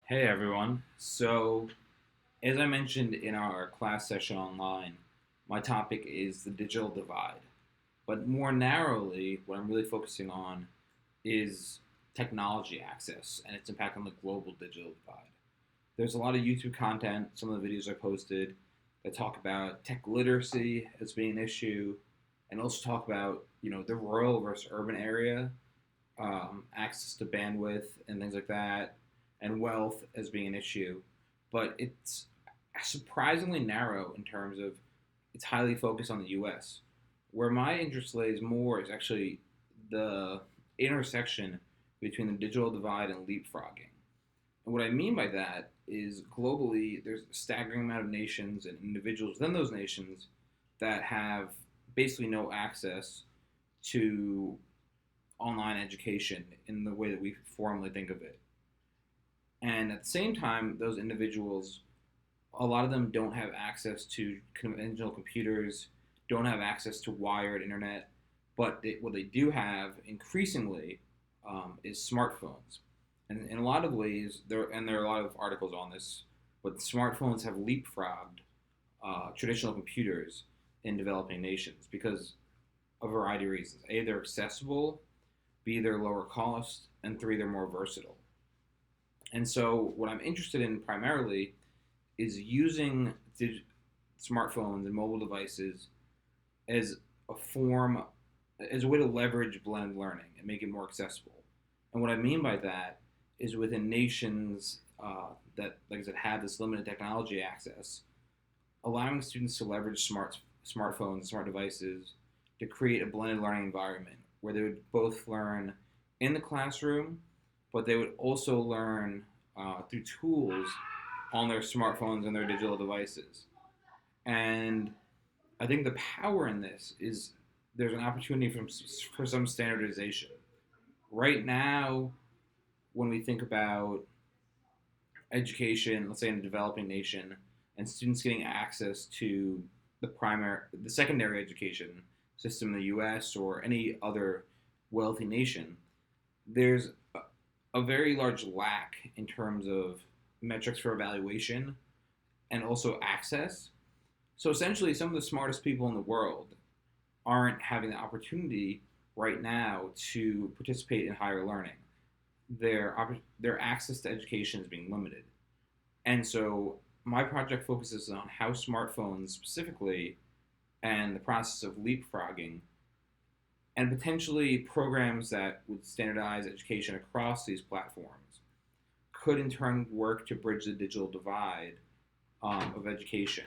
Hey everyone. So, as I mentioned in our class session online, my topic is the digital divide. But more narrowly, what I'm really focusing on is technology access and its impact on the global digital divide. There's a lot of YouTube content, some of the videos I posted that talk about tech literacy as being an issue, and also talk about the rural versus urban area, access to bandwidth and things like that, and wealth as being an issue. But it's surprisingly narrow in terms of it's highly focused on the U.S. Where my interest lays more is actually the intersection between the digital divide and leapfrogging. And what I mean by that is globally, there's a staggering amount of nations and individuals within those nations that have basically no access to online education in the way that we formally think of it. And at the same time, those individuals, a lot of them don't have access to conventional computers, don't have access to wired internet, but what they do have increasingly is smartphones. And in a lot of ways, there are a lot of articles on this, but smartphones have leapfrogged traditional computers in developing nations because of a variety of reasons. A, they're accessible. B, they're lower cost, and three, they're more versatile. And so, what I'm interested in primarily is using smartphones and mobile devices as a form, as a way to leverage blended learning and make it more accessible. And what I mean by that is within nations that, like I said, have this limited technology access, allowing students to leverage smartphones, smart devices to create a blended learning environment where they would both learn in the classroom, but they would also learn through tools on their smartphones and their digital devices. And I think the power in this is there's an opportunity for some standardization. Right now, when we think about education, let's say in a developing nation, and students getting access to the secondary education system in the U.S. or any other wealthy nation, there's a very large lack in terms of metrics for evaluation and also access. So essentially, some of the smartest people in the world aren't having the opportunity right now to participate in higher learning. Their access to education is being limited. And so my project focuses on how smartphones specifically and the process of leapfrogging and potentially programs that would standardize education across these platforms could in turn work to bridge the digital divide of education.